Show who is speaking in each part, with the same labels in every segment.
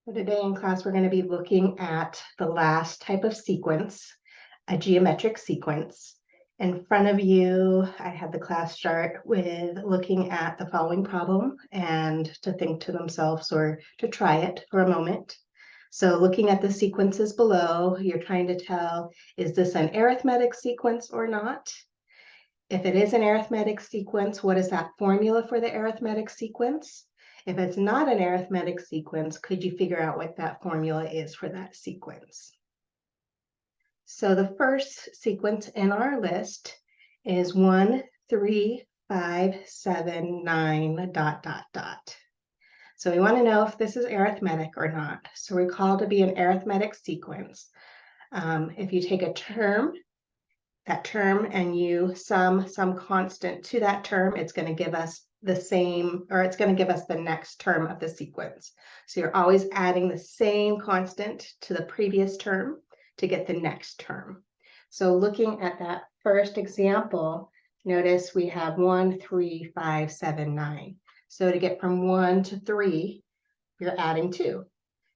Speaker 1: So today in class, we're going to be looking at the last type of sequence, a geometric sequence. In front of you, I had the class start with looking at the following problem and to think to themselves or to try it for a moment. So looking at the sequences below, you're trying to tell, is this an arithmetic sequence or not? If it is an arithmetic sequence, what is that formula for the arithmetic sequence? If it's not an arithmetic sequence, could you figure out what that formula is for that sequence? So the first sequence in our list is 1, 3, 5, 7, 9, ... So we want to know if this is arithmetic or not. So recall to be an arithmetic sequence. If you take a term, that term, and you sum some constant to that term, it's going to give us the same, or it's going to give us the next term of the sequence. So you're always adding the same constant to the previous term to get the next term. So looking at that first example, notice we have 1, 3, 5, 7, 9. So to get from 1 to 3, you're adding 2.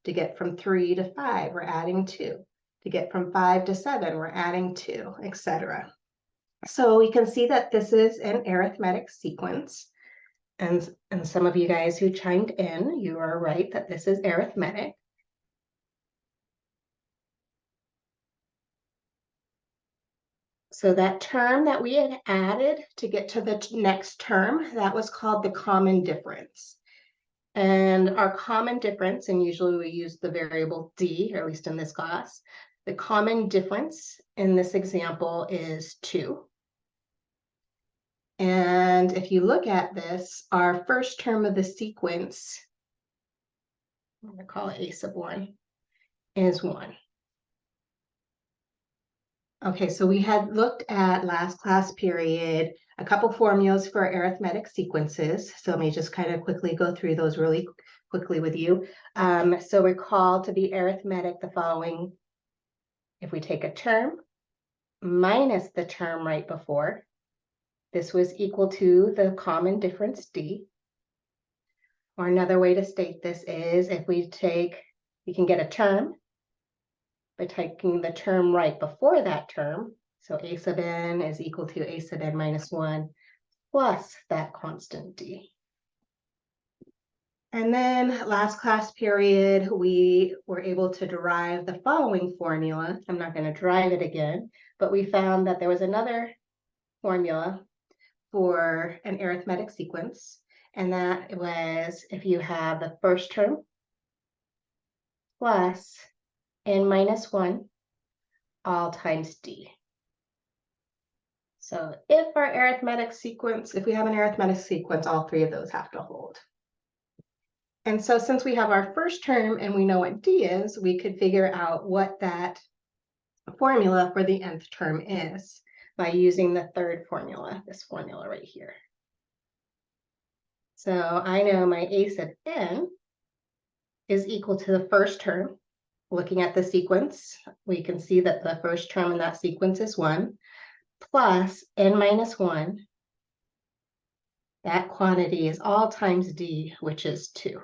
Speaker 1: To get from 3 to 5, we're adding 2. To get from 5 to 7, we're adding 2, etc. So we can see that this is an arithmetic sequence. And some of you guys who chimed in, you are right that this is arithmetic. So that term that we had added to get to the next term, that was called the common difference. And our common difference, and usually we use the variable d, or at least in this class, the common difference in this example is 2. And if you look at this, our first term of the sequence, I'm going to call it a sub 1, is 1. Okay, so we had looked at last class period a couple formulas for arithmetic sequences. So let me just kind of quickly go through those really quickly with you. So recall to be arithmetic the following: if we take a term minus the term right before, this was equal to the common difference d. Or another way to state this is if we can get a term by taking the term right before that term. So a sub n is equal to a sub n minus 1 plus that constant d. And then last class period, we were able to derive the following formula. I'm not going to derive it again, but we found that there was another formula for an arithmetic sequence. And that was if you have the first term plus n minus 1 all times d. So if we have an arithmetic sequence, all three of those have to hold. And so since we have our first term and we know what d is, we could figure out what that formula for the nth term is by using the third formula, this formula right here. So I know my a sub n is equal to the first term. Looking at the sequence, we can see that the first term in that sequence is 1 plus n minus 1. That quantity is all times d, which is 2.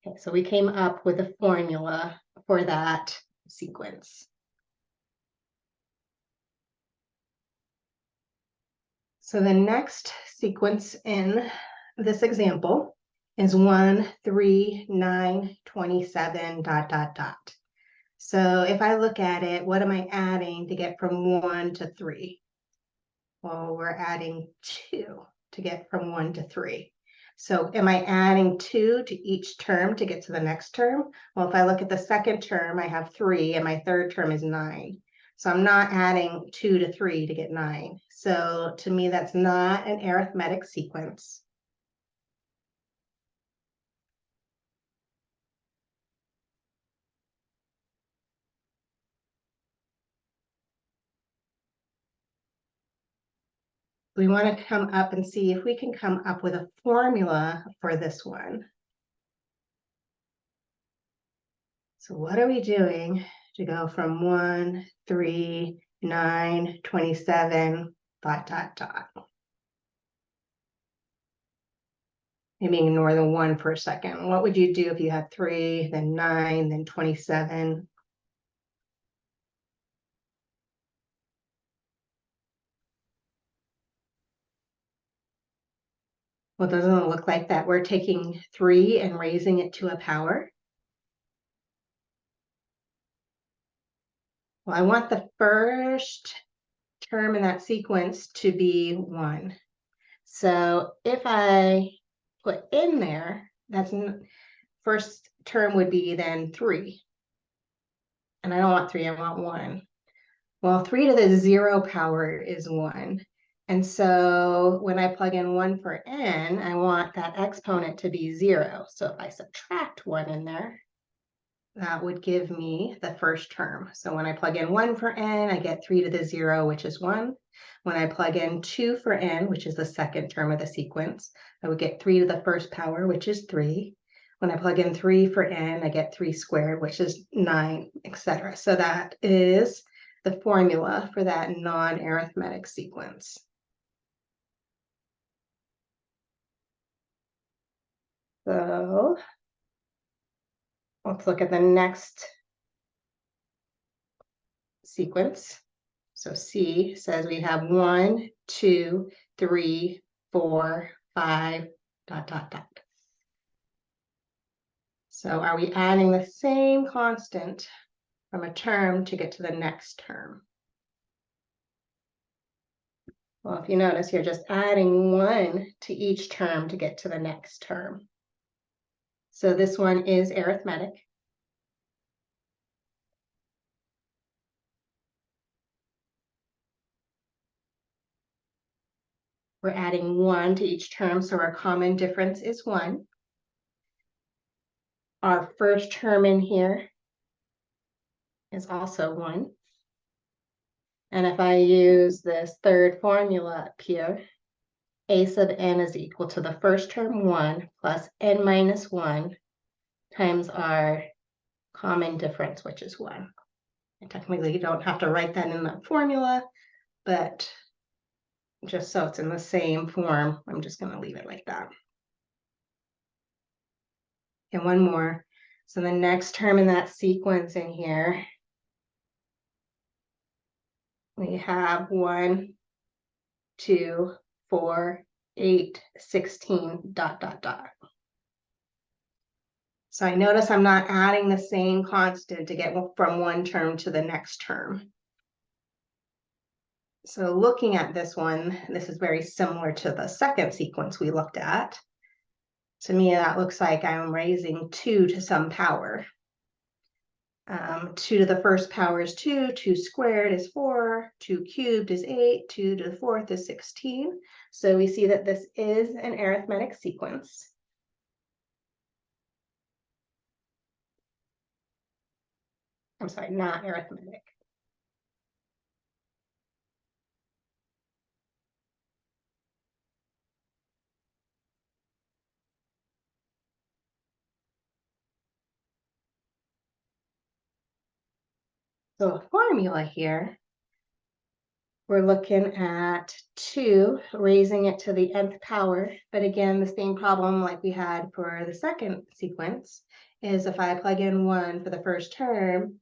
Speaker 1: Okay, so we came up with a formula for that sequence. So the next sequence in this example is 1, 3, 9, 27, ... So if I look at it, what am I adding to get from 1 to 3? Well, we're adding 2 to get from 1 to 3. So am I adding 2 to each term to get to the next term? Well, if I look at the second term, I have 3, and my third term is 9. So I'm not adding 2 to 3 to get 9. So to me, that's not an arithmetic sequence. We want to come up and see if we can come up with a formula for this one. So what are we doing to go from 1, 3, 9, 27, ... maybe ignore the 1 for a second. What would you do if you had 3, then 9, then 27? Well, doesn't it look like that we're taking 3 and raising it to a power? Well, I want the first term in that sequence to be 1. So if I put in there, that's first term would be then 3. And I don't want 3, I want 1. Well, 3 to the 0 power is 1. And so when I plug in 1 for n, I want that exponent to be 0. So if I subtract 1 in there, that would give me the first term. So when I plug in 1 for n, I get 3 to the 0, which is 1. When I plug in 2 for n, which is the second term of the sequence, I would get 3 to the first power, which is 3. When I plug in 3 for n, I get 3 squared, which is 9, etc. So that is the formula for that non-arithmetic sequence. So let's look at the next sequence. So C says we have 1, 2, 3, 4, 5, ... So are we adding the same constant from a term to get to the next term? Well, if you notice, you're just adding 1 to each term to get to the next term. So this one is arithmetic. We're adding 1 to each term, so our common difference is 1. Our first term in here is also 1. And if I use this third formula up here, a sub n is equal to the first term 1 plus n minus 1 times our common difference, which is 1. And technically, you don't have to write that in the formula, but just so it's in the same form, I'm just going to leave it like that. And one more. So the next term in that sequence in here, we have 1, 2, 4, 8, 16, ... So I notice I'm not adding the same constant to get from one term to the next term. So looking at this one, this is very similar to the second sequence we looked at. To me, that looks like I'm raising 2 to some power. 2 to the first power is 2, 2 squared is 4, 2 cubed is 8, 2 to the fourth is 16. So we see that this is an arithmetic sequence. I'm sorry, not arithmetic. So a formula here, we're looking at 2, raising it to the nth power. But again, the same problem like we had for the second sequence is if I plug in 1 for the first term,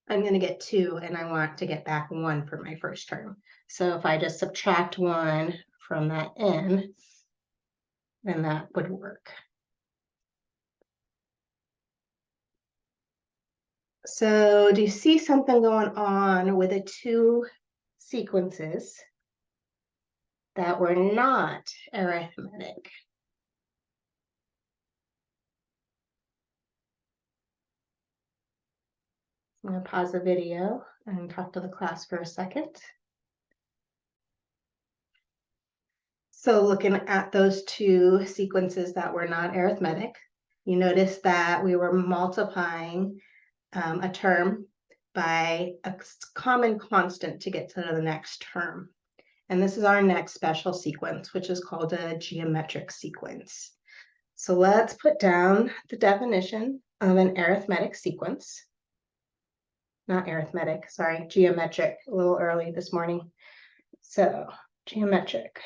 Speaker 1: I'm going to get 2, and I want to get back 1 for my first term. So if I just subtract 1 from that n, then that would work. So do you see something going on with the two sequences that were not arithmetic? I'm going to pause the video and talk to the class for a second. So looking at those two sequences that were not arithmetic, you notice that we were multiplying a term by a common constant to get to the next term. And this is our next special sequence, which is called a geometric sequence. So let's put down the definition of an arithmetic sequence. Not arithmetic, sorry, geometric, a little early this morning. So geometric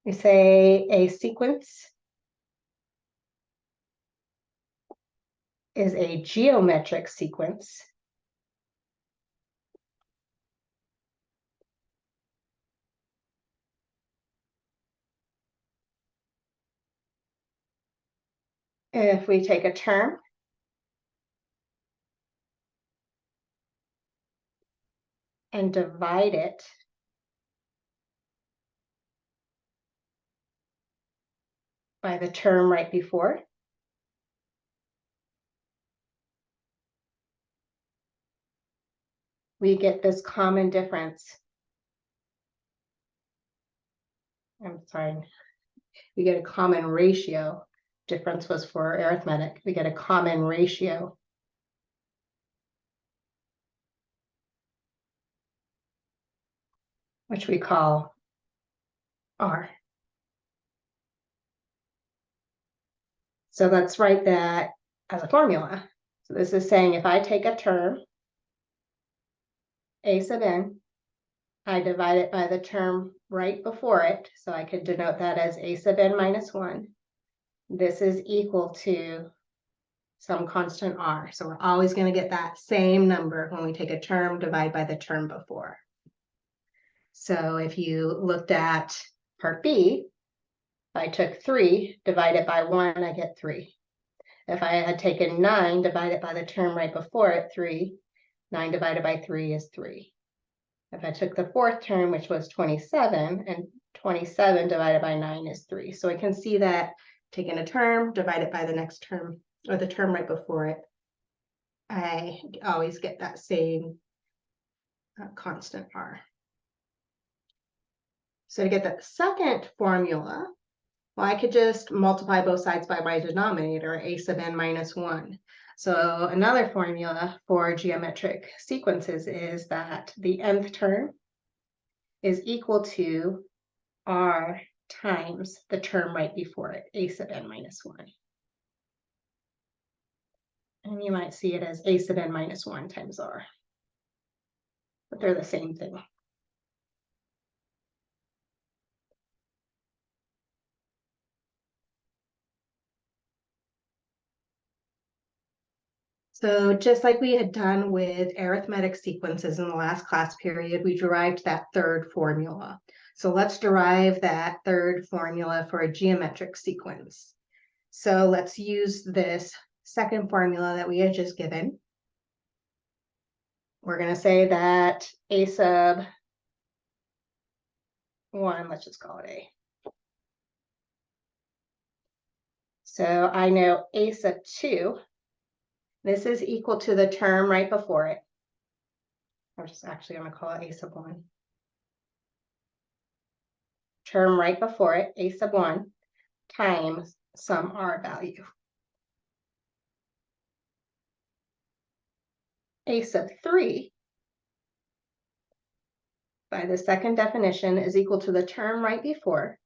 Speaker 1: We say a sequence is a geometric sequence if we take a term and divide it by the term right before, we get this common difference. I'm sorry, we get a common ratio. Difference was for arithmetic. We get a common ratio. Which we call R. So let's write that as a formula. So this is saying if I take a term, a sub n, I divide it by the term right before it, so I could denote that as a sub n minus 1. This is equal to some constant R. So we're always going to get that same number when we take a term, divide by the term before. So if you looked at part B, if I took 3, divided by 1, I get 3. If I had taken 9, divided by the term right before it, 3, 9 divided by 3 is 3. If I took the fourth term, which was 27, and 27 divided by 9 is 3. So I can see that taking a term, divided by the next term, or the term right before it, I always get that same constant R. So to get the second formula, well, I could just multiply both sides by my denominator, a sub n minus 1. So another formula for geometric sequences is that the nth term is equal to R times the term right before it, a sub n minus 1. And you might see it as a sub n minus 1 times R. But they're the same thing. So just like we had done with arithmetic sequences in the last class period, we derived that third formula. So let's derive that third formula for a geometric sequence. So let's use this second formula that we had just given. We're going to say that a sub 1, let's just call it A. So I know a sub 2, this is equal to the term right before it. I'm just actually going to call it a sub 1. Term right before it, a sub 1, times some R value. A sub 3, by the second definition, is equal to the term right before,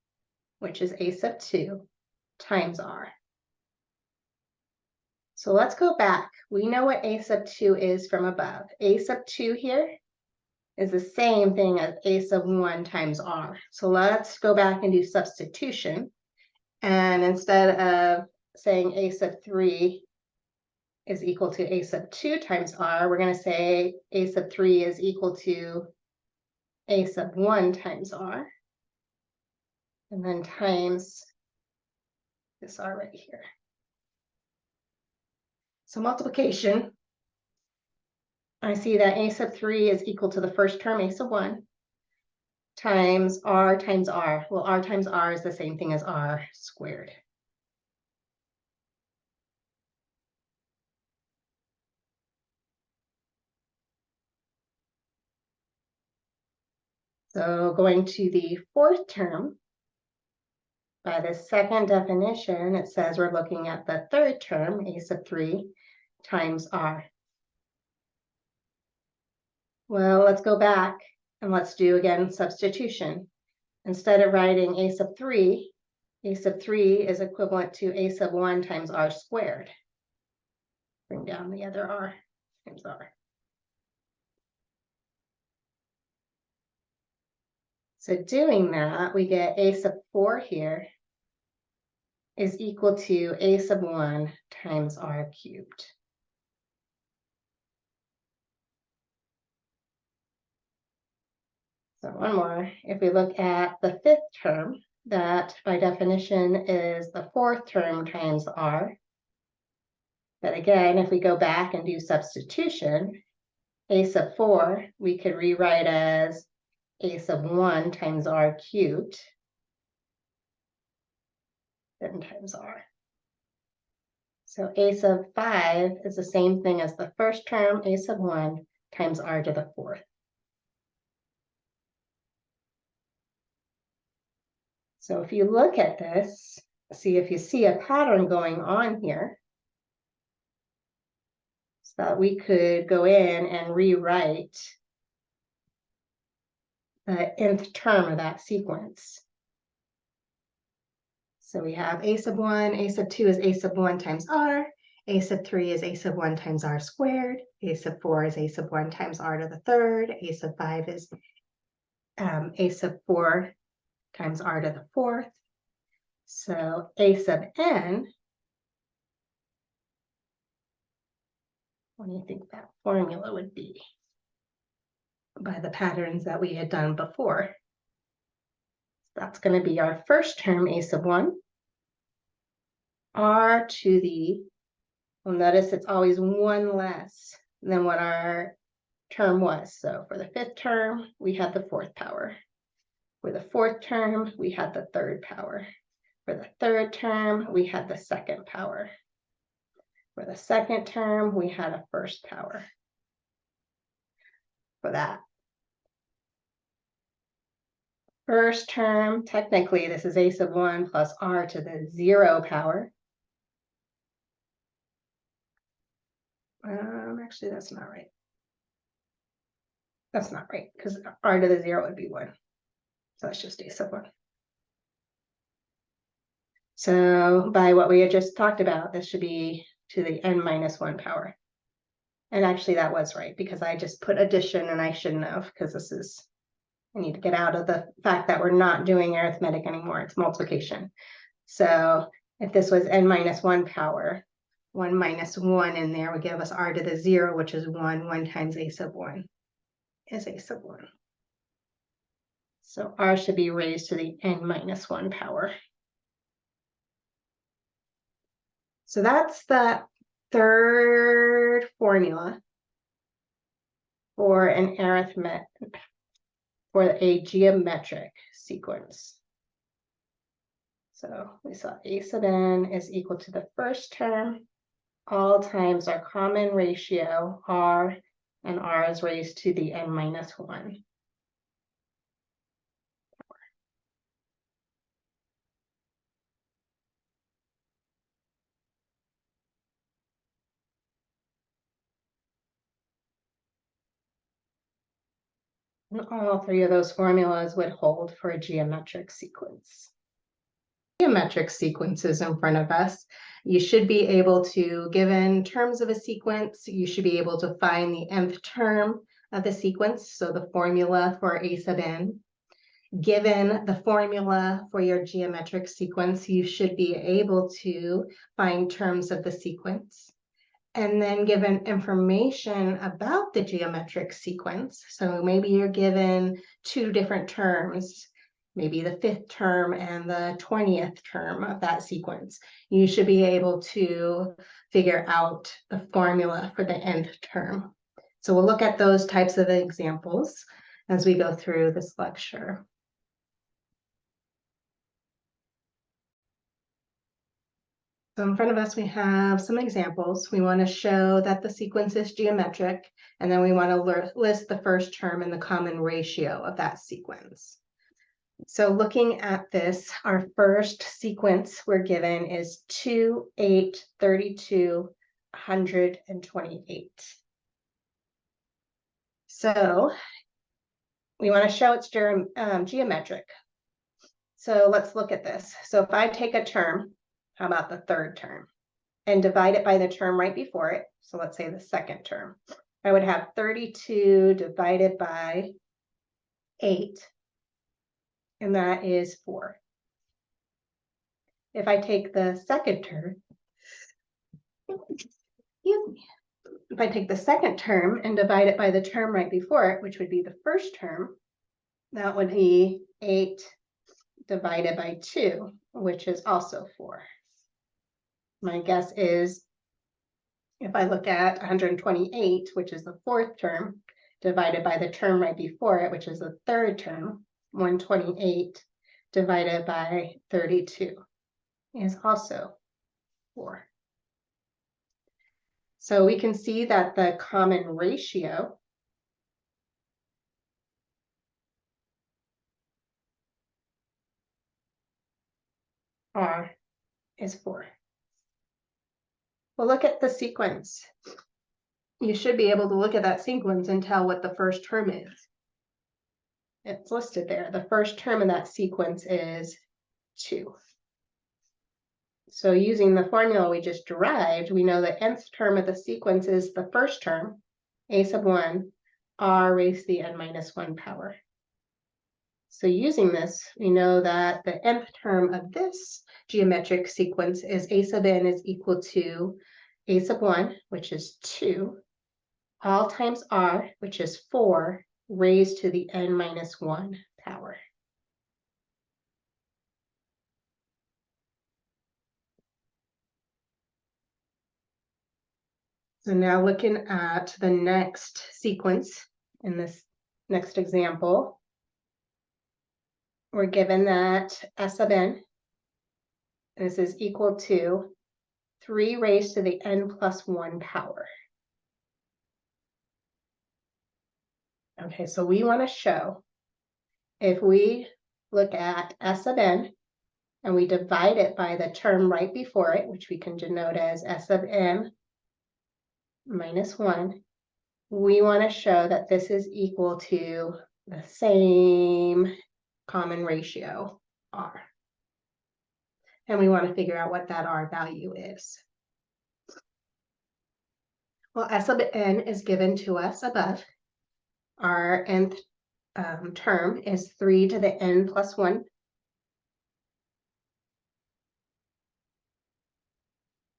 Speaker 1: which is a sub 2, times R. So let's go back. We know what a sub 2 is from above. A sub 2 here is the same thing as a sub 1 times R. So let's go back and do substitution. And instead of saying a sub 3 is equal to a sub 2 times R, we're going to say a sub 3 is equal to a sub 1 times R. And then times this R right here. So multiplication, I see that a sub 3 is equal to the first term, a sub 1, times R times R. Well, R times R is the same thing as R squared. So going to the fourth term, by the second definition, it says we're looking at the third term, a sub 3, times R. Well, let's go back and let's do again substitution. Instead of writing a sub 3 is equivalent to a sub 1 times R squared. Bring down the other R times R. So doing that, we get a sub 4 here is equal to a sub 1 times r cubed. So one more, if we look at the fifth term, that by definition is the fourth term times r. But again, if we go back and do substitution, a sub 4, we could rewrite as a sub 1 times r cubed, then times r. So a sub 5 is the same thing as the first term, a sub 1 times r to the fourth. So if you look at this, see if you see a pattern going on here, so that we could go in and rewrite the nth term of that sequence. So we have a sub 1, a sub 2 is a sub 1 times r, a sub 3 is a sub 1 times r squared, a sub 4 is a sub 1 times r to the third, a sub 5 is a sub 4 times r to the fourth. So a sub n, what do you think that formula would be by the patterns that we had done before? That's going to be our first term, a sub 1, r to the, well, notice it's always one less than what our term was. So for the fifth term, we had the fourth power. For the fourth term, we had the third power. For the third term, we had the second power. For the second term, we had a first power. For that first term, technically, this is a sub 1 plus r to the 0 power. Actually, that's not right. That's not right, because r to the 0 would be 1. So that's just a sub 1. So by what we had just talked about, this should be to the n minus 1 power. And actually that was right, because I just put addition and I shouldn't have, because this is, I need to get out of the fact that we're not doing arithmetic anymore, it's multiplication. So if this was n minus 1 power, 1 minus 1 in there would give us r to the 0, which is 1. 1 times a sub 1 is a sub 1. So r should be raised to the n minus 1 power. So that's the third formula for an arithmetic, for a geometric sequence. So we saw a sub n is equal to the first term, all times our common ratio, r, and r is raised to the n minus 1. And all three of those formulas would hold for a geometric sequence. Geometric sequences in front of us, you should be able to, given terms of a sequence, you should be able to find the nth term of the sequence, so the formula for a sub n. Given the formula for your geometric sequence, you should be able to find terms of the sequence. And then given information about the geometric sequence, so maybe you're given two different terms, maybe the fifth term and the 20th term of that sequence, you should be able to figure out the formula for the nth term. So we'll look at those types of examples as we go through this lecture. So in front of us, we have some examples. We want to show that the sequence is geometric, and then we want to list the first term and the common ratio of that sequence. So looking at this, our first sequence we're given is 2, 8, 32, 128. So we want to show it's geometric. So let's look at this. So if I take a term, how about the third term, and divide it by the term right before it, so let's say the second term, I would have 32 divided by 8 and that is 4. If I take the second term, excuse me, if I take the second term and divide it by the term right before it, which would be the first term, that would be 8 divided by 2, which is also 4. My guess is if I look at 128, which is the fourth term, divided by the term right before it, which is the third term, 128 divided by 32 is also 4. So we can see that the common ratio R is 4. Well, look at the sequence. You should be able to look at that sequence and tell what the first term is. It's listed there. The first term in that sequence is 2. So using the formula we just derived, we know the nth term of the sequence is the first term, a sub 1, r raised to the n minus 1 power. So using this, we know that the nth term of this geometric sequence is a sub n is equal to a sub 1, which is 2, all times r, which is 4, raised to the n minus 1 power. So now looking at the next sequence in this next example, we're given that s sub n, this is equal to 3 raised to the n plus 1 power. Okay, so we want to show if we look at s sub n and we divide it by the term right before it, which we can denote as s sub n minus 1, we want to show that this is equal to the same common ratio, r. And we want to figure out what that r value is. Well, s sub n is given to us above. Our nth term is 3 to the n plus 1.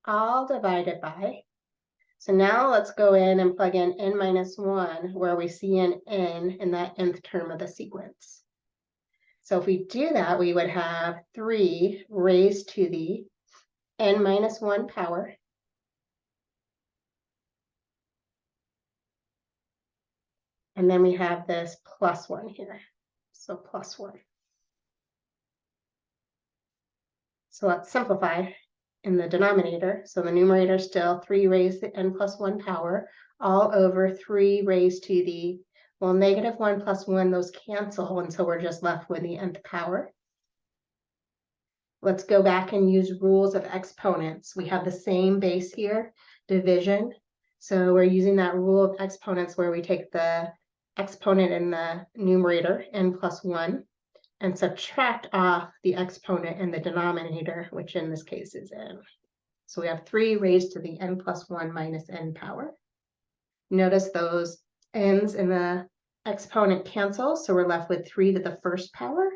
Speaker 1: All divided by. So now let's go in and plug in n minus 1 where we see an n in that nth term of the sequence. So if we do that, we would have 3 raised to the n minus 1 power. And then we have this plus 1 here. So plus 1. So let's simplify in the denominator. So the numerator is still 3 raised to the n plus 1 power, all over 3 raised to the, well, negative 1 plus 1, those cancel, and so we're just left with the nth power. Let's go back and use rules of exponents. We have the same base here, division. So we're using that rule of exponents where we take the exponent in the numerator, n plus 1, and subtract off the exponent in the denominator, which in this case is n. So we have 3 raised to the n plus 1 minus n power. Notice those n's in the exponent cancel, so we're left with 3 to the first power,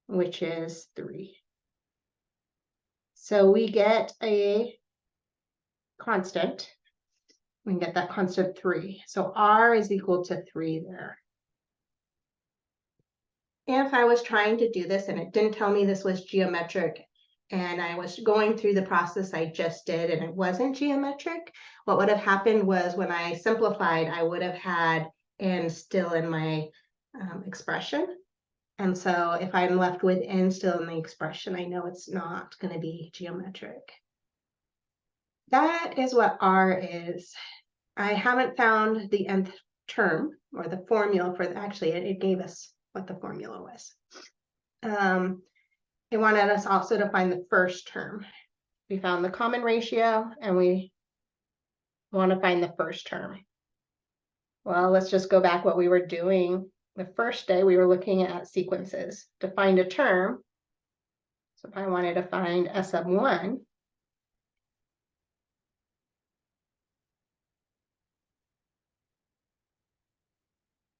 Speaker 1: which is 3. So we get a constant. We can get that constant 3. So r is equal to 3 there. If I was trying to do this and it didn't tell me this was geometric and I was going through the process I just did and it wasn't geometric, what would have happened was when I simplified, I would have had n still in my expression. And so if I'm left with n still in the expression, I know it's not going to be geometric. That is what r is. I haven't found the nth term or the formula for actually it gave us what the formula was. It wanted us also to find the first term. We found the common ratio and we want to find the first term. Well, let's just go back what we were doing. The first day we were looking at sequences to find a term. So if I wanted to find s sub 1,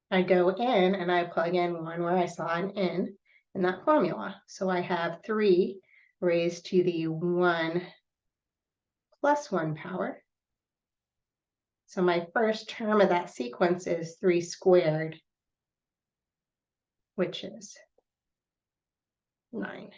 Speaker 1: I go in and I plug in 1 where I saw an n, in that formula. So I have 3 raised to the 1 plus 1 power. So my first term of that sequence is 3 squared, which is 9.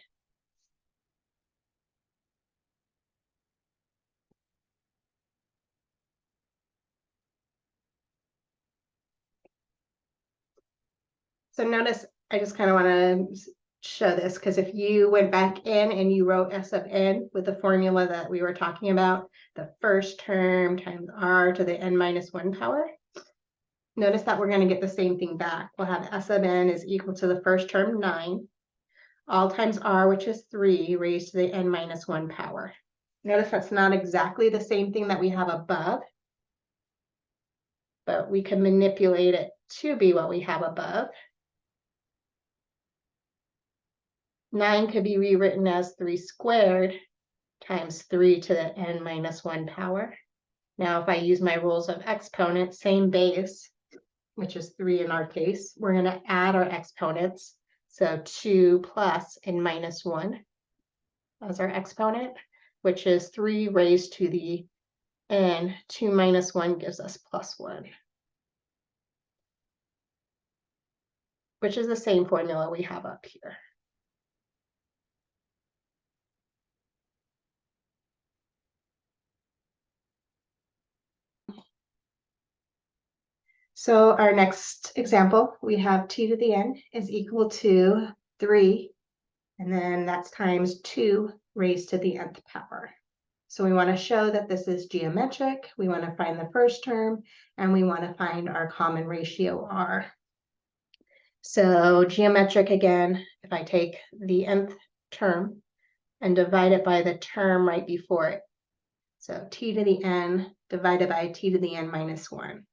Speaker 1: So notice, I just kind of want to show this, because if you went back in and you wrote S of n with the formula that we were talking about, the first term times r to the n minus 1 power, notice that we're going to get the same thing back. We'll have S of n is equal to the first term, 9, all times r, which is 3, raised to the n minus 1 power. Notice that's not exactly the same thing that we have above, but we can manipulate it to be what we have above. 9 could be rewritten as 3 squared times 3 to the n minus 1 power. Now, if I use my rules of exponents, same base, which is 3 in our case, we're going to add our exponents. So 2 plus n minus 1 as our exponent, which is 3 raised to the n. 2 minus 1 gives us plus 1, which is the same formula we have up here. So our next example, we have 2 to the n is equal to 3, and then that's times 2 raised to the nth power. So we want to show that this is geometric, we want to find the first term, and we want to find our common ratio r. So geometric, again, if I take the nth term and divide it by the term right before it, so t to the n divided by t to the n minus 1.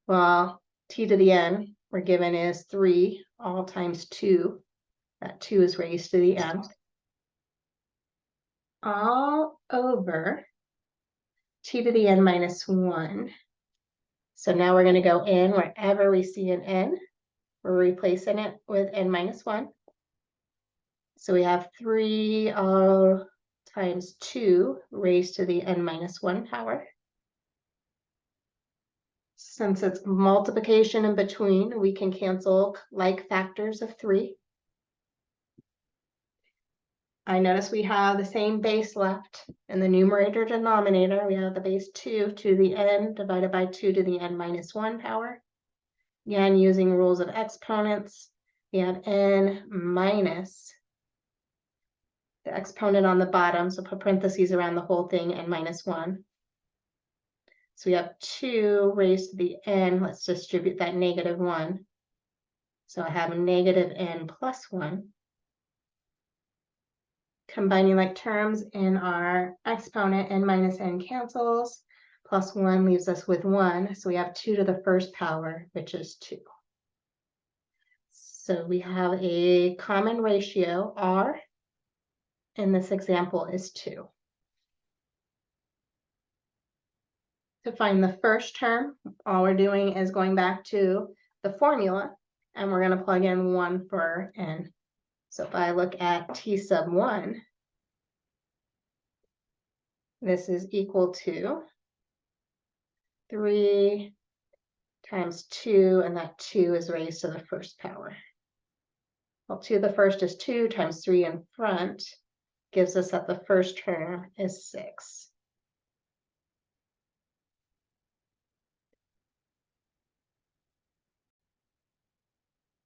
Speaker 1: Well, t to the n we're given is 3 all times 2. That 2 is raised to the n. All over t to the n minus 1. So now we're going to go in wherever we see an n. We're replacing it with n minus 1. So we have 3 all times 2 raised to the n minus 1 power. Since it's multiplication in between, we can cancel like factors of 3. I notice we have the same base left in the numerator denominator. We have the base 2 to the n divided by 2 to the n minus 1 power. Again, using rules of exponents, we have n minus the exponent on the bottom, so put parentheses around the whole thing, n minus 1. So we have 2 raised to the n. Let's distribute that negative 1. So I have negative n plus 1. Combining like terms in our exponent, n minus n cancels. Plus 1 leaves us with 1. So we have 2 to the first power, which is 2. So we have a common ratio, r, in this example is 2. To find the first term, all we're doing is going back to the formula, and we're going to plug in 1 for n. So if I look at t sub 1, this is equal to 3 times 2, and that 2 is raised to the first power. Well, 2 to the first is 2 times 3 in front, gives us that the first term is 6.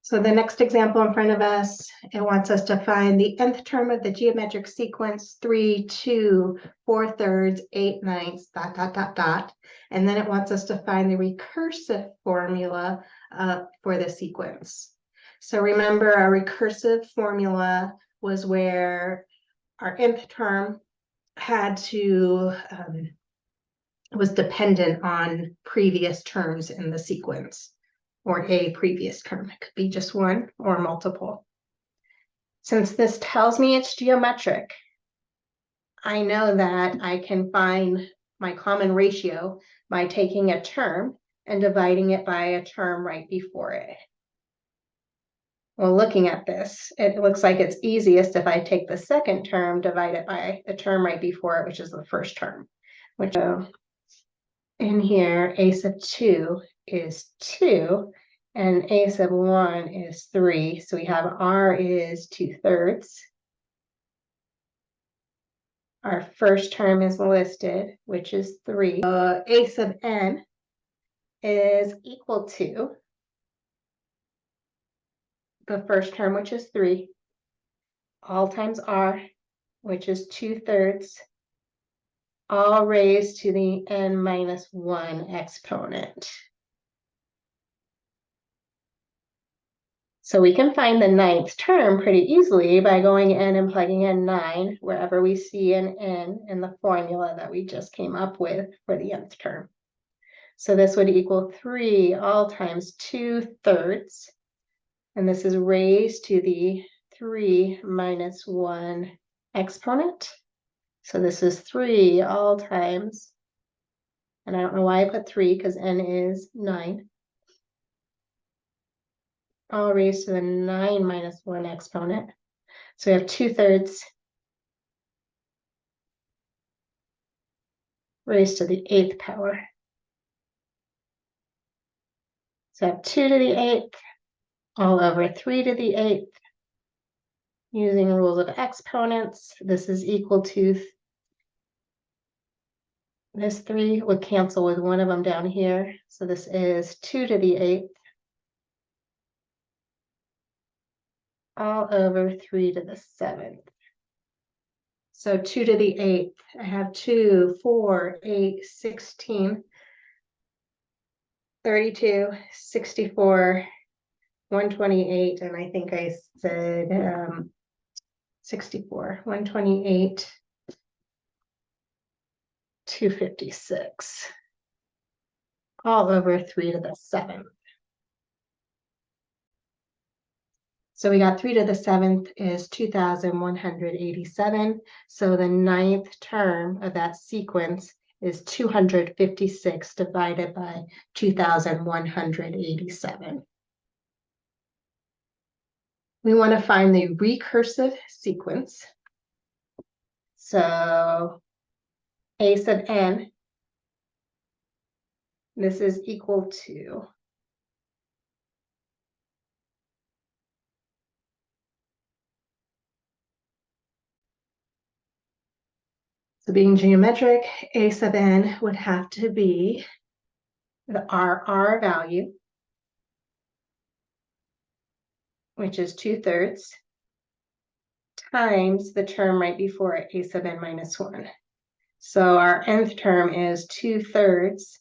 Speaker 1: So the next example in front of us, it wants us to find the nth term of the geometric sequence 3, 2, 4/3, 8/9, dot, dot, dot, dot. And then it wants us to find the recursive formula for the sequence. So remember, our recursive formula was where our nth term had to, was dependent on previous terms in the sequence, or a previous term. It could be just one or multiple. Since this tells me it's geometric, I know that I can find my common ratio by taking a term and dividing it by a term right before it. Well, looking at this, it looks like it's easiest if I take the second term, divide it by the term right before it, which is the first term. Which in here, a sub 2 is 2, and a sub 1 is 3. So we have r is 2/3. Our first term is listed, which is 3. A sub n is equal to the first term, which is 3, all times r, which is 2/3, all raised to the n minus 1 exponent. So we can find the ninth term pretty easily by going in and plugging in 9 wherever we see an n in the formula that we just came up with for the nth term. So this would equal 3 all times 2/3. And this is raised to the 3 minus 1 exponent. So this is 3 all times, and I don't know why I put 3 because n is 9. All raised to the 9 minus 1 exponent. So we have 2/3 raised to the 8th power. So I have 2 to the 8th all over 3 to the 8th. Using rules of exponents, this is equal to, this 3 would cancel with one of them down here. So this is 2 to the 8th all over 3 to the 7th. So 2 to the 8th, I have 2, 4, 8, 16, 32, 64, 128, and I think I said 64, 128, 256, all over 3 to the 7th. So we got 3 to the 7th is 2,187. So the ninth term of that sequence is 256 divided by 2,187. We want to find the recursive sequence. So a sub n, this is equal to so being geometric, a sub n would have to be the r value, which is 2/3, times the term right before it, a sub n minus 1. So our nth term is 2/3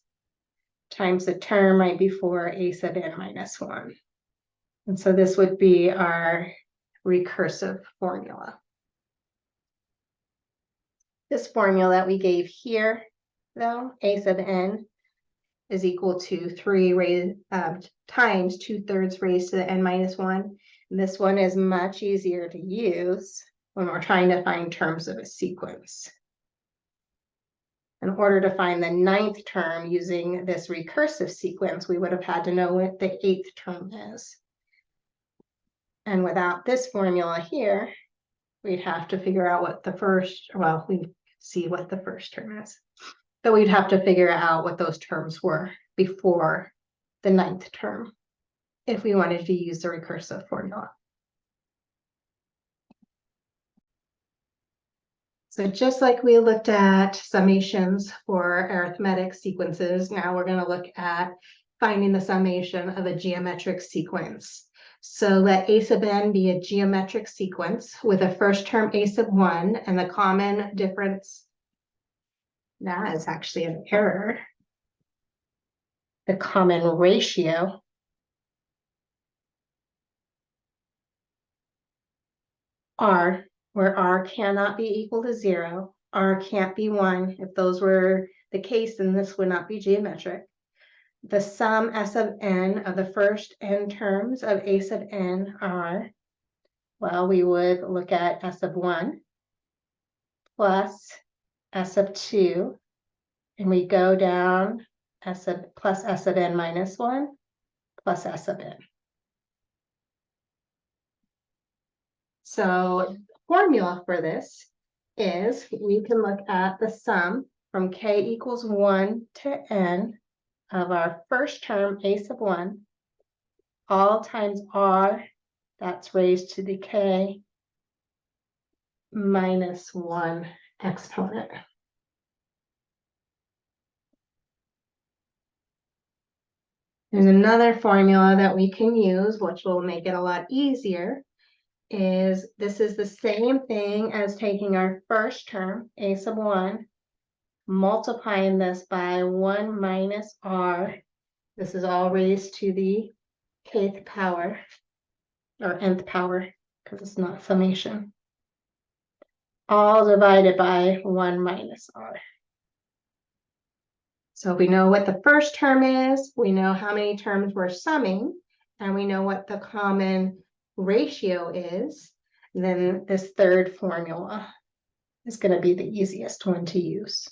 Speaker 1: times the term right before a sub n minus 1. And so this would be our recursive formula. This formula that we gave here, though, a sub n is equal to 3 times 2/3 raised to the n minus 1. And this one is much easier to use when we're trying to find terms of a sequence. In order to find the ninth term using this recursive sequence, we would have had to know what the 8th term is. And without this formula here, we'd have to figure out what the first, well, we see what the first term is. But we'd have to figure out what those terms were before the ninth term if we wanted to use the recursive formula. So just like we looked at summations for arithmetic sequences, now we're going to look at finding the summation of a geometric sequence. So let a sub n be a geometric sequence with a first term a sub 1 and the common difference. That is actually an error. The common ratio r, where r cannot be equal to 0, r can't be 1. If those were the case, then this would not be geometric. The sum s of n of the first n terms of a sub n are, well, we would look at s of 1 plus s of 2, and we go down plus s of n minus 1 plus s of n. So formula for this is we can look at the sum from k equals 1 to n of our first term, a sub 1, all times r, that's raised to the k minus 1 exponent. There's another formula that we can use, which will make it a lot easier, is this is the same thing as taking our first term, a sub 1, multiplying this by 1 minus r. This is all raised to the kth power, or nth power, because it's not summation. All divided by 1 minus r. So we know what the first term is, we know how many terms we're summing, and we know what the common ratio is, then this third formula is going to be the easiest one to use.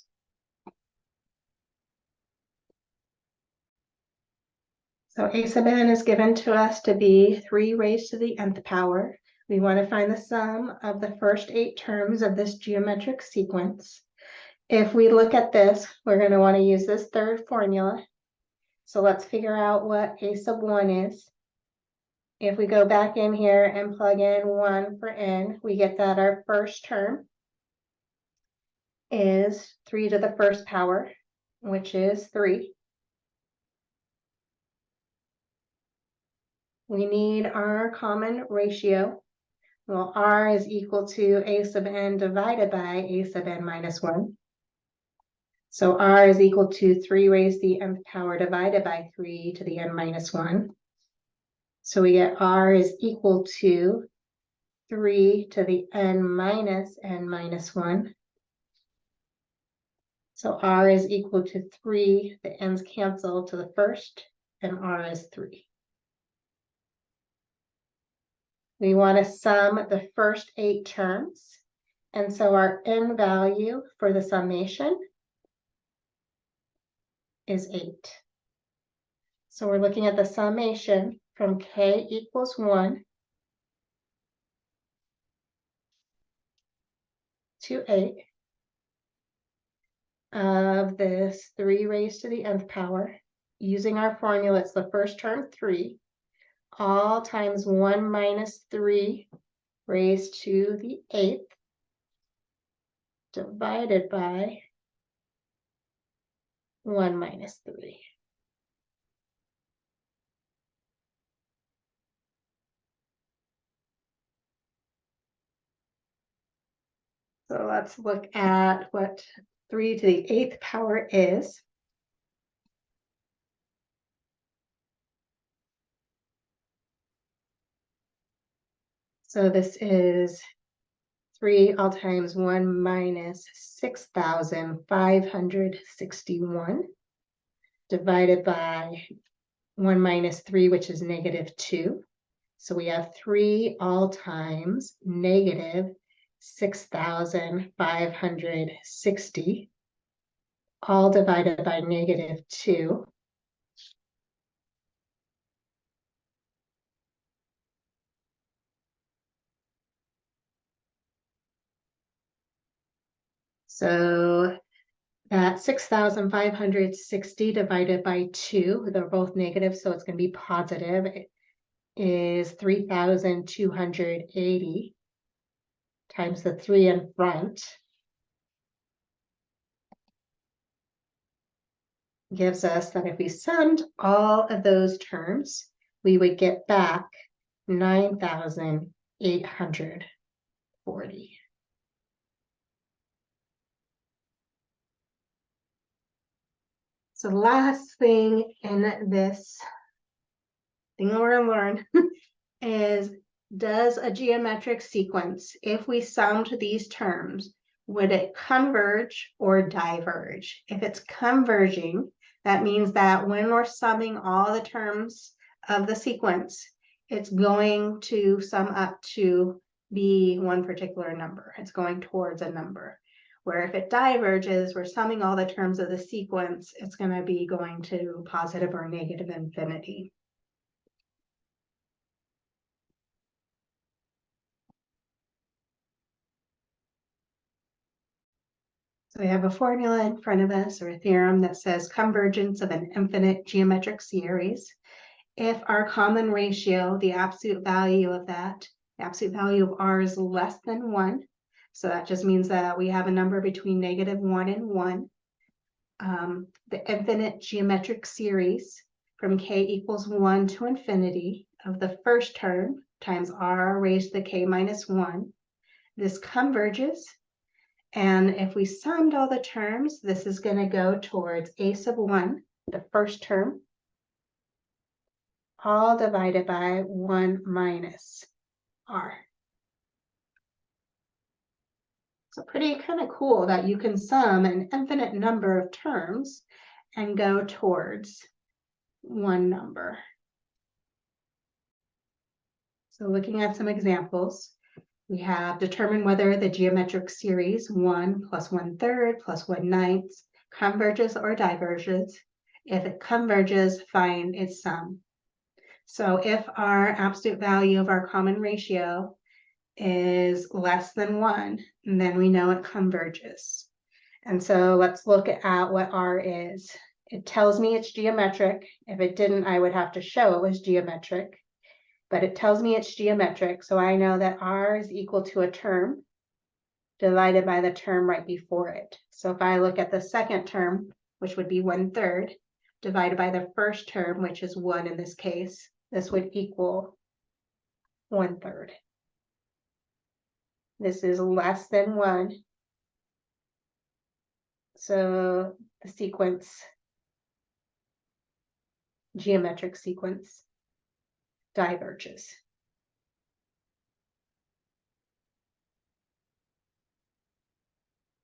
Speaker 1: So a sub n is given to us to be 3 raised to the nth power. We want to find the sum of the first 8 terms of this geometric sequence. If we look at this, we're going to want to use this third formula. So let's figure out what a sub 1 is. If we go back in here and plug in 1 for n, we get that our first term is 3 to the first power, which is 3. We need our common ratio. Well, r is equal to a sub n divided by a sub n minus 1. So r is equal to 3 raised to the nth power divided by 3 to the n minus 1. So we get r is equal to 3 to the n minus 1. So r is equal to 3, the n's cancel to the first, and r is 3. We want to sum the first 8 terms, and so our n value for the summation is 8. So we're looking at the summation from k equals 1 to 8 of this 3 raised to the nth power. Using our formula, it's the first term, 3, all times 1 minus 3 raised to the 8th divided by 1 minus 3. So let's look at what 3 to the 8th power is. So this is 3 all times 1 minus 6,561 divided by 1 minus 3, which is negative 2. So we have 3 all times negative 6,560, all divided by negative 2. So that 6,560 divided by 2, they're both negative, so it's going to be positive, it is 3,280 times the 3 in front. Gives us that if we summed all of those terms, we would get back 9,840. So the last thing in this thing we're going to learn is, does a geometric sequence, if we summed these terms, would it converge or diverge? If it's converging, that means that when we're summing all the terms of the sequence, it's going to sum up to be one particular number. It's going towards a number. Where if it diverges, we're summing all the terms of the sequence, it's going to be going to positive or negative infinity. So we have a formula in front of us, or a theorem, that says convergence of an infinite geometric series. If our common ratio, the absolute value of that, the absolute value of r is less than 1, so that just means that we have a number between -1 and 1. The infinite geometric series from k equals 1 to infinity of the first term times r raised to the k minus 1, this converges. And if we summed all the terms, this is going to go towards a sub 1, the first term, all divided by 1 minus r. So pretty kind of cool that you can sum an infinite number of terms and go towards one number. So looking at some examples, we have determined whether the geometric series 1 plus 1/3 plus 1/9 converges or diverges. If it converges, find its sum. So if our absolute value of our common ratio is less than 1, then we know it converges. And so let's look at what r is. It tells me it's geometric. If it didn't, I would have to show it was geometric. But it tells me it's geometric, so I know that r is equal to a term divided by the term right before it. So if I look at the second term, which would be 1/3, divided by the first term, which is 1 in this case, this would equal 1/3. This is less than 1. So the sequence, geometric sequence, diverges.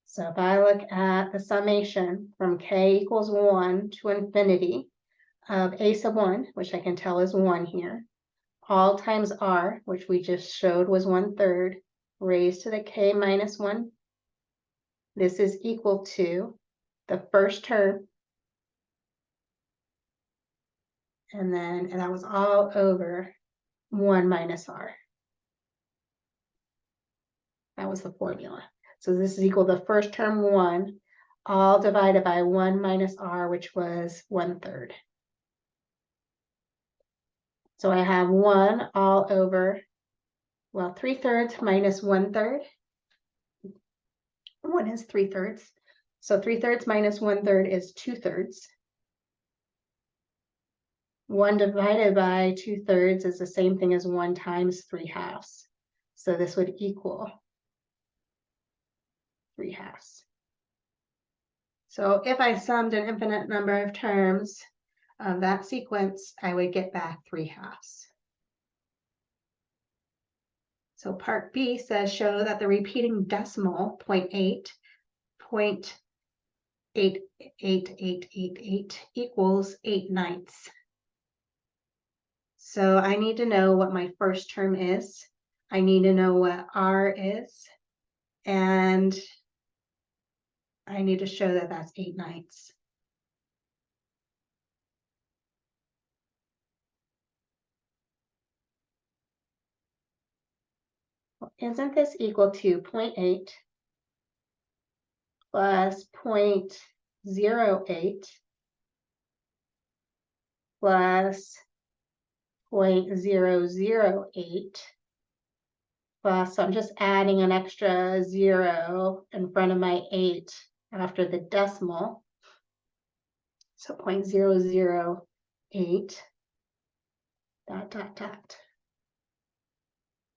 Speaker 1: So if I look at the summation from k equals 1 to infinity of a sub 1, which I can tell is 1 here, all times r, which we just showed was 1/3, raised to the k minus 1, this is equal to the first term, and that was all over 1 minus r. That was the formula. So this is equal to the first term 1, all divided by 1 minus r, which was 1/3. So I have 1 all over, well, 3/3 minus 1/3. 1 is 3/3. So 3/3 minus 1/3 is 2/3. 1 divided by 2/3 is the same thing as 1 times 3/2. So this would equal 3/2. So if I summed an infinite number of terms of that sequence, I would get back 3/2. So part B says show that the repeating decimal 0.88888 equals 8/9. So I need to know what my first term is. I need to know what r is, and I need to show that that's 8/9. Well, isn't this equal to 0.8 plus 0.08 plus 0.008 plus, so I'm just adding an extra 0 in front of my 8 after the decimal. So 0.008 ...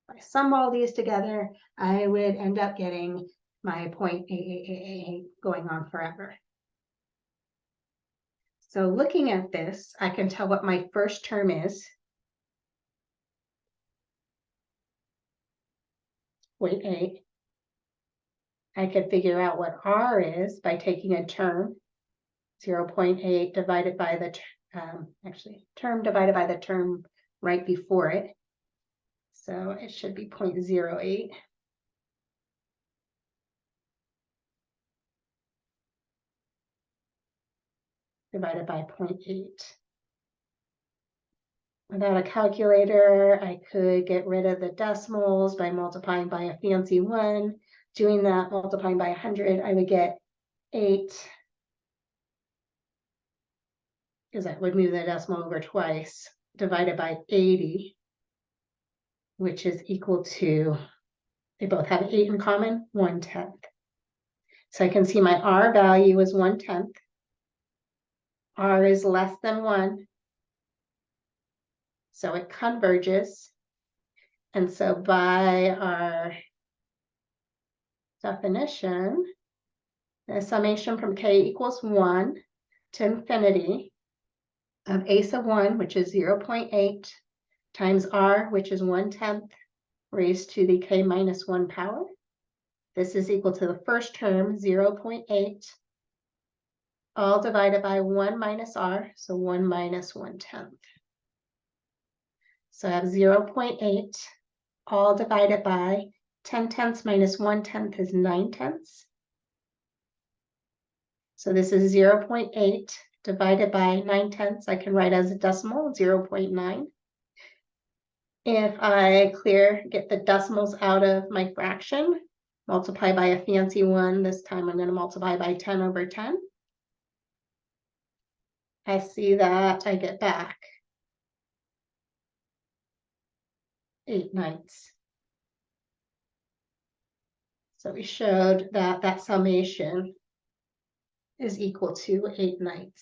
Speaker 1: If I sum all these together, I would end up getting my 0.88888 going on forever. So looking at this, I can tell what my first term is. 0.8. I could figure out what r is by taking a term, 0.8 divided by the term divided by the term right before it. So it should be 0.08. Divided by 0.8. Without a calculator, I could get rid of the decimals by multiplying by a fancy 1. Doing that, multiplying by 100, I would get 8, because I would move the decimal over twice, divided by 80, which is equal to, they both have 8 in common, 1/10. So I can see my R value is 1/10. R is less than 1. So it converges. And so by our definition, the summation from k equals 1 to infinity of a sub 1, which is 0.8, times r, which is 1/10, raised to the k minus 1 power. This is equal to the first term, 0.8, all divided by 1 minus r, so 1 minus 1/10. So I have 0.8, all divided by 10/10 minus 1/10 is 9/10. So this is 0.8 divided by 9/10. I can write as a decimal, 0.9. If I get the decimals out of my fraction, multiply by a fancy one, this time I'm going to multiply by 10 over 10. I see that I get back 8/9. So we showed that that summation is equal to 8/9.